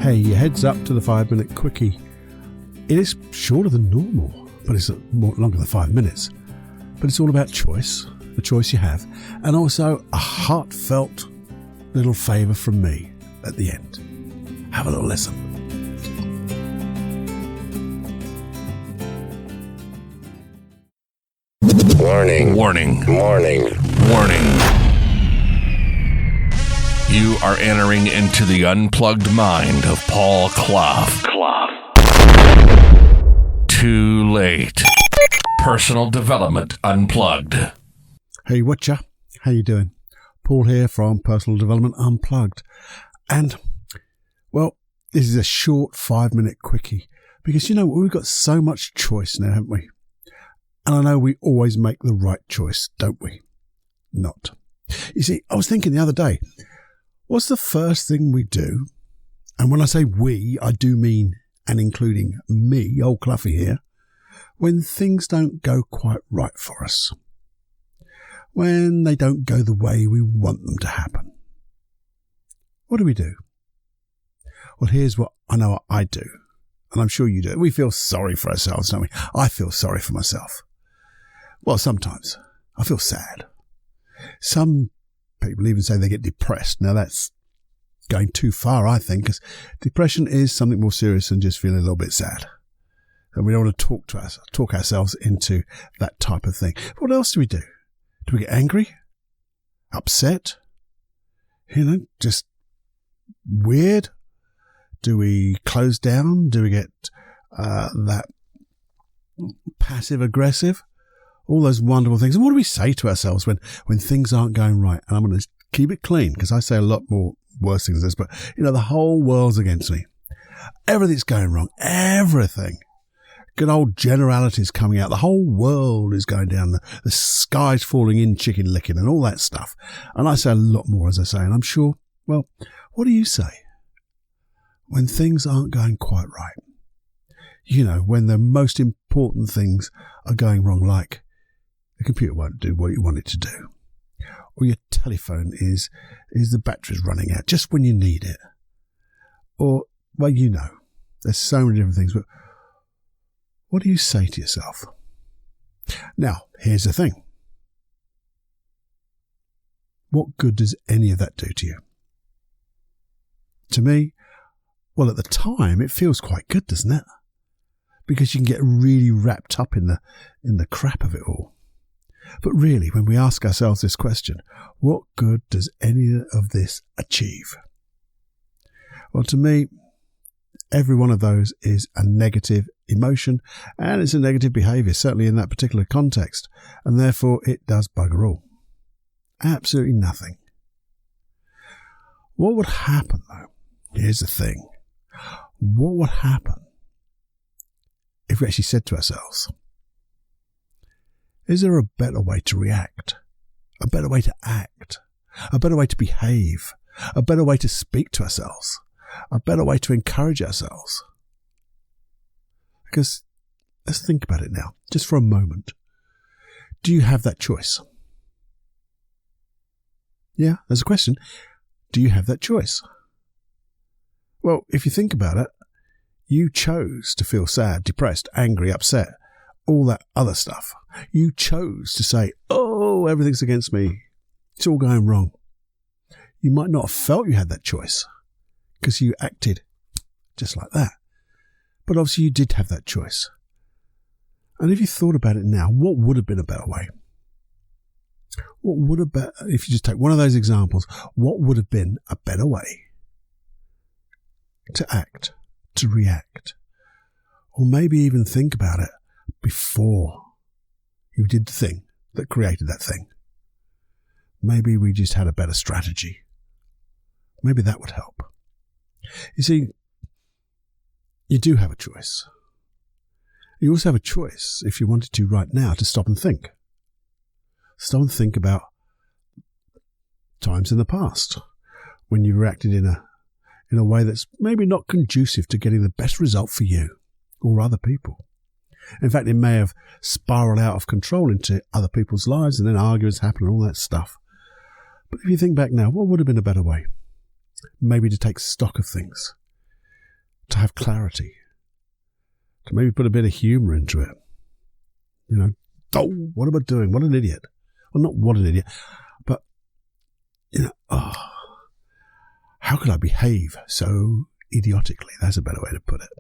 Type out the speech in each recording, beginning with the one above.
Hey, heads up to the 5-minute quickie. It is shorter than normal, but it's longer than 5 minutes. But it's all about choice, the choice you have, and also a heartfelt little favour from me at the end. Have a little listen. Warning. Warning. Warning. Warning. You are entering into the unplugged mind of Paul Clough. Too late. Personal Development Unplugged. Hey, whatcha? How you doing? Paul here from Personal Development Unplugged. And, well, this is a short 5-minute quickie. Because, you know, we've got so much choice now, haven't we? And I know we always make the right choice, don't we? Not. You see, I was thinking the other day, what's the first thing we do? And when I say we, I do mean, and including me, old Cluffy here, when things don't go quite right for us. When they don't go the way we want them to happen. What do we do? Well, here's what I know I do, and I'm sure you do. We feel sorry for ourselves, don't we? I feel sorry for myself. Well, sometimes I feel sad. Some people even say they get depressed. Now, that's going too far, I think, because depression is something more serious than just feeling a little bit sad. And we don't want to talk ourselves into that type of thing. But what else do we do? Do we get angry? Upset? You know, just weird? Do we close down? Do we get that passive aggressive? All those wonderful things. And what do we say to ourselves when things aren't going right? And I'm going to keep it clean because I say a lot more worse things than this, but you know, the whole world's against me. Everything's going wrong. Everything. Good old generalities coming out. The whole world is going down. The sky's falling in, chicken licking and all that stuff. And I say a lot more, as I say, and I'm sure, well, what do you say when things aren't going quite right? You know, when the most important things are going wrong, like the computer won't do what you want it to do. Or your telephone is the battery's running out just when you need it. Or, well, you know, there's so many different things, but what do you say to yourself? Now, here's the thing. What good does any of that do to you? To me, well, at the time, it feels quite good, doesn't it? Because you can get really wrapped up in the crap of it all. But really, when we ask ourselves this question, what good does any of this achieve? Well, to me, every one of those is a negative emotion and it's a negative behaviour, certainly in that particular context. And therefore, it does bugger all. Absolutely nothing. What would happen, though? Here's the thing. What would happen if we actually said to ourselves, is there a better way to react? A better way to act? A better way to behave? A better way to speak to ourselves? A better way to encourage ourselves? Because let's think about it now, just for a moment. Do you have that choice? Yeah, there's a question. Do you have that choice? Well, if you think about it, you chose to feel sad, depressed, angry, upset, all that other stuff. You chose to say, oh, everything's against me. It's all going wrong. You might not have felt you had that choice because you acted just like that. But obviously you did have that choice. And if you thought about it now, what would have been a better way? What would have been, if you just take one of those examples, what would have been a better way to act, to react, or maybe even think about it before you did the thing that created that thing? Maybe we just had a better strategy. Maybe that would help. You see, you do have a choice. You also have a choice, if you wanted to right now, to stop and think. Stop and think about times in the past when you reacted in a way that's maybe not conducive to getting the best result for you or other people. In fact, it may have spiraled out of control into other people's lives and then arguments happen and all that stuff. But if you think back now, what would have been a better way? Maybe to take stock of things. to have clarity, to maybe put a bit of humour into it. Oh, what am I doing? What an idiot. Well, not what an idiot, but, how could I behave so idiotically? That's a better way to put it.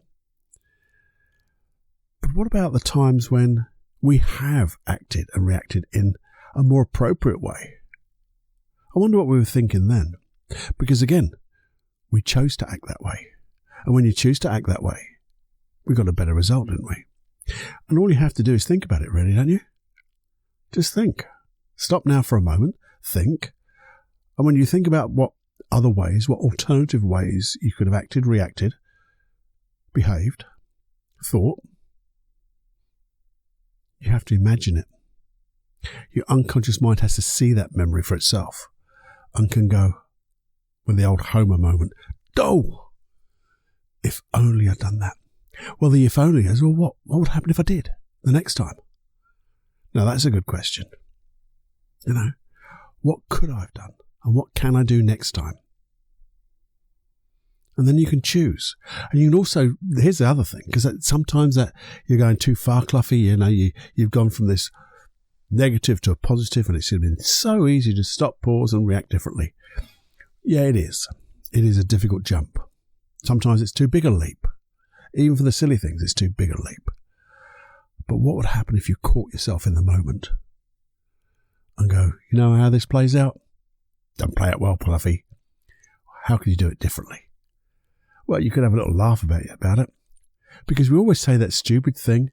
But what about the times when we have acted and reacted in a more appropriate way? I wonder what we were thinking then. Because again, we chose to act that way. And when you choose to act that way, we got a better result, didn't we? And all you have to do is think about it, really, don't you? Just think. Stop now for a moment. Think. And when you think about what other ways, what alternative ways you could have acted, reacted, behaved, thought, you have to imagine it. Your unconscious mind has to see that memory for itself and can go, with the old Homer moment, oh, if only I'd done that. Well, the if only is, well, what would happen if I did the next time? Now, that's a good question. What could I have done? And what can I do next time? And then you can choose. And you can also, here's the other thing, because sometimes that you're going too far, Cluffy, you've gone from this negative to a positive, and it's been so easy to stop, pause, and react differently. Yeah, it is. It is a difficult jump. Sometimes it's too big a leap. Even for the silly things, it's too big a leap. But what would happen if you caught yourself in the moment and go, you know how this plays out? Don't play it well, Fluffy. How can you do it differently? Well, you could have a little laugh about it. Because we always say that stupid thing.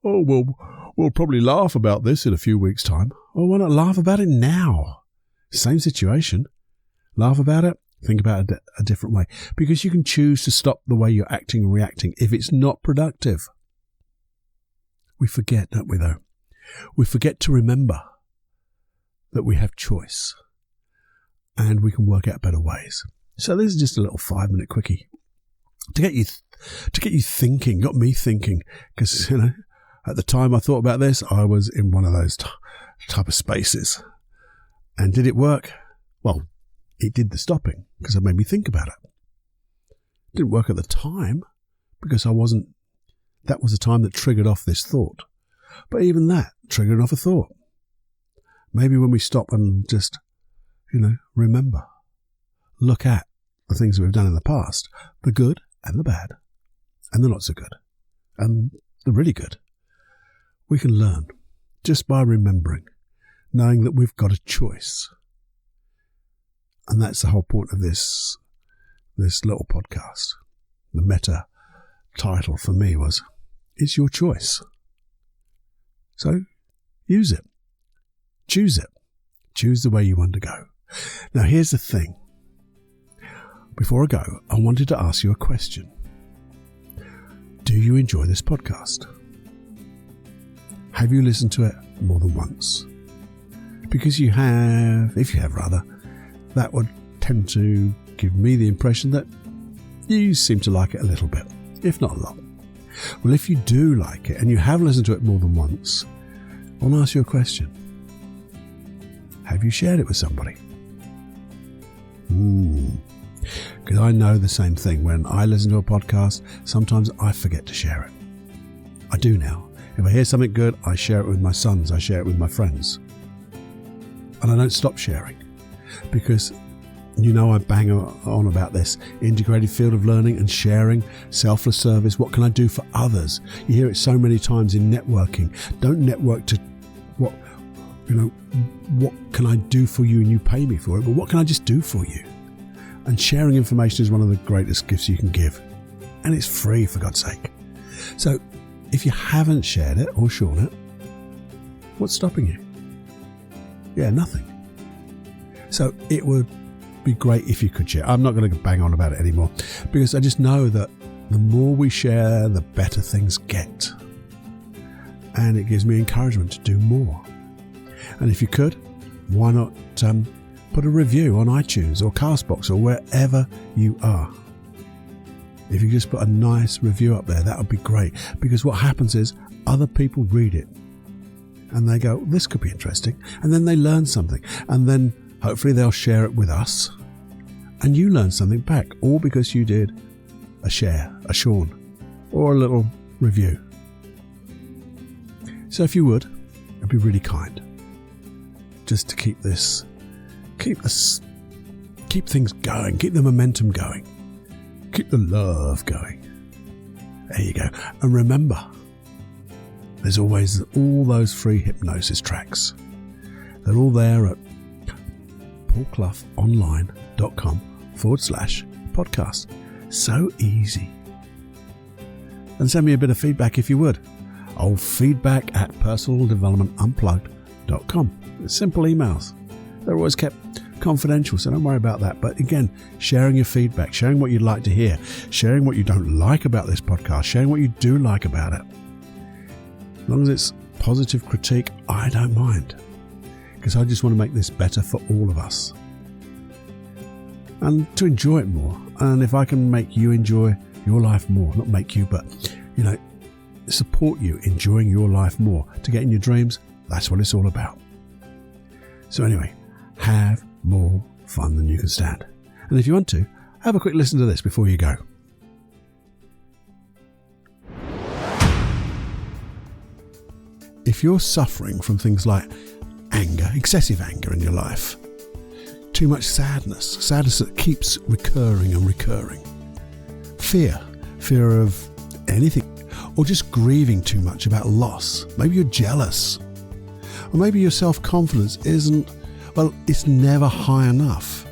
Oh, well, we'll probably laugh about this in a few weeks' time. Well, why not laugh about it now? Same situation. Laugh about it. Think about it a different way. Because you can choose to stop the way you're acting and reacting if it's not productive. We forget, don't we, though? We forget to remember that we have choice and we can work out better ways. So this is just a little 5-minute quickie to get you thinking, got me thinking, because, at the time I thought about this, I was in one of those type of spaces. And did it work? Well, it did the stopping because it made me think about it. It didn't work at the time because that was the time that triggered off this thought. But even that triggered off a thought. Maybe when we stop and just, remember, look at the things we've done in the past, the good and the bad, and the not so good, and the really good, we can learn just by remembering, knowing that we've got a choice. And that's the whole point of this little podcast. The meta title for me was, it's your choice. So use it. Choose it. Choose the way you want to go. Now, here's the thing. Before I go, I wanted to ask you a question. Do you enjoy this podcast? Have you listened to it more than once? Because you have, if you have rather, that would tend to give me the impression that you seem to like it a little bit, if not a lot. Well, if you do like it and you have listened to it more than once, I want to ask you a question. Have you shared it with somebody? Because I know the same thing. When I listen to a podcast, sometimes I forget to share it. I do now. If I hear something good, I share it with my sons, I share it with my friends. And I don't stop sharing. Because I bang on about this integrated field of learning and sharing, selfless service. What can I do for others? You hear it so many times in networking. Don't network to what can I do for you and you pay me for it, but what can I just do for you? And sharing information is one of the greatest gifts you can give. And it's free, for God's sake. So if you haven't shared it or shown it, what's stopping you? Yeah, nothing. So it would be great if you could share. I'm not going to bang on about it anymore because I just know that the more we share, the better things get. And it gives me encouragement to do more. And if you could, why not put a review on iTunes or Castbox or wherever you are. If you just put a nice review up there, that would be great. Because what happens is other people read it and they go, this could be interesting. And then they learn something. And then hopefully they'll share it with us. And you learn something back, all because you did a share, a Sean, or a little review. So if you would, it'd be really kind. Just to keep things going, keep the momentum going, keep the love going. There you go. And remember, there's always all those free hypnosis tracks. They're all there at paulcloughonline.com/podcast. So easy. And send me a bit of feedback if you would. feedback@personaldevelopmentunplugged.com. It's simple emails. They're always kept confidential, so don't worry about that. But again, sharing your feedback, sharing what you'd like to hear, sharing what you don't like about this podcast, sharing what you do like about it. As long as it's positive critique, I don't mind. Because I just want to make this better for all of us. And to enjoy it more. And if I can make you enjoy your life more, not make you, but, support you enjoying your life more, to get in your dreams, that's what it's all about. So anyway, have more fun than you can stand. And if you want to, have a quick listen to this before you go. If you're suffering from things like anger, excessive anger in your life, too much sadness that keeps recurring and recurring, fear of anything, or just grieving too much about loss, maybe you're jealous, or maybe your self-confidence it's never high enough,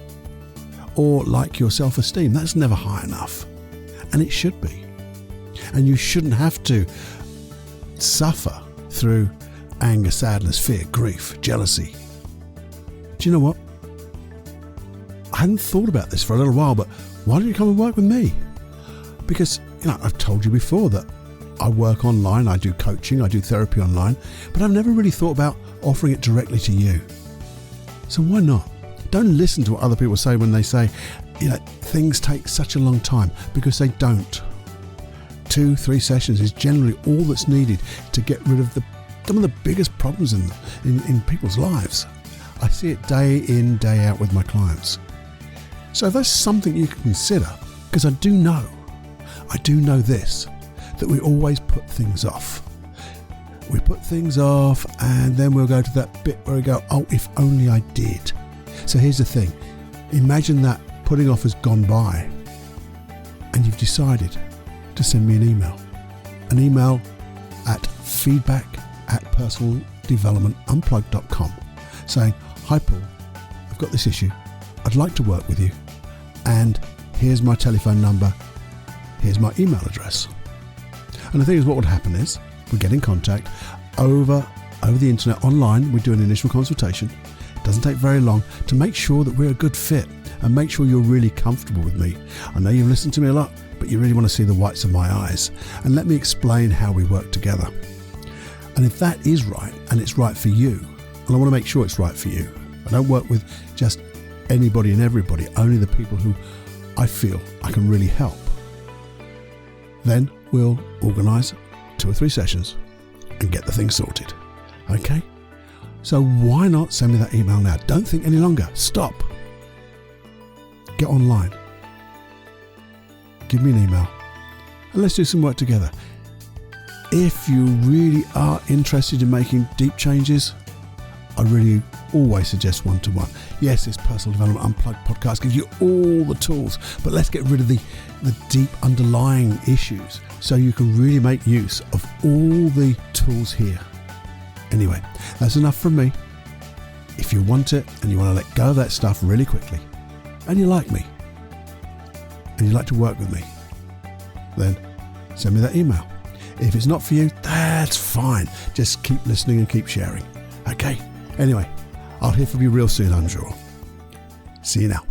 or like your self-esteem, that's never high enough, and it should be, and you shouldn't have to suffer through anger, sadness, fear, grief, jealousy. Do you know what? I hadn't thought about this for a little while, but why don't you come and work with me? Because, I've told you before that I work online, I do coaching, I do therapy online, but I've never really thought about offering it directly to you. So why not? Don't listen to what other people say when they say, things take such a long time, because they don't. 2-3 sessions is generally all that's needed to get rid of some of the biggest problems in people's lives. I see it day in, day out with my clients. So if that's something you can consider, because I do know this, that we always put things off. We put things off, and then we'll go to that bit where we go, oh, if only I did. So here's the thing. Imagine that putting off has gone by, and you've decided to send me an email. An email at feedback@personaldevelopmentunplugged.com saying, hi Paul, I've got this issue. I'd like to work with you. And here's my telephone number. Here's my email address. And the thing is, what would happen is we get in contact over the internet, online. We do an initial consultation. It doesn't take very long to make sure that we're a good fit and make sure you're really comfortable with me. I know you've listened to me a lot, but you really want to see the whites of my eyes. And let me explain how we work together. And if that is right, and it's right for you, and I want to make sure it's right for you, I don't work with just anybody and everybody, only the people who I feel I can really help. Then we'll organise 2 or 3 sessions and get the thing sorted. Okay? So why not send me that email now? Don't think any longer. Stop. Get online. Give me an email. And let's do some work together. If you really are interested in making deep changes, I really always suggest one-to-one. Yes, this Personal Development Unplugged podcast gives you all the tools, but let's get rid of the deep underlying issues so you can really make use of all the tools here. Anyway, that's enough from me. If you want it and you want to let go of that stuff really quickly, and you like me, and you like to work with me, then send me that email. If it's not for you, that's fine. Just keep listening and keep sharing. Okay? Anyway, I'll hear from you real soon, I'm sure. See you now.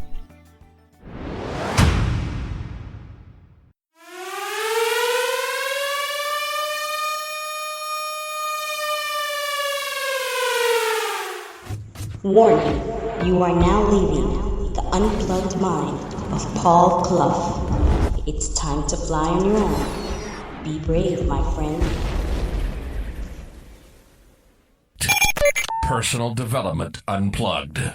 Warning, you are now leaving the unplugged mind of Paul Clough. It's time to fly on your own. Be brave, my friend. Personal Development Unplugged.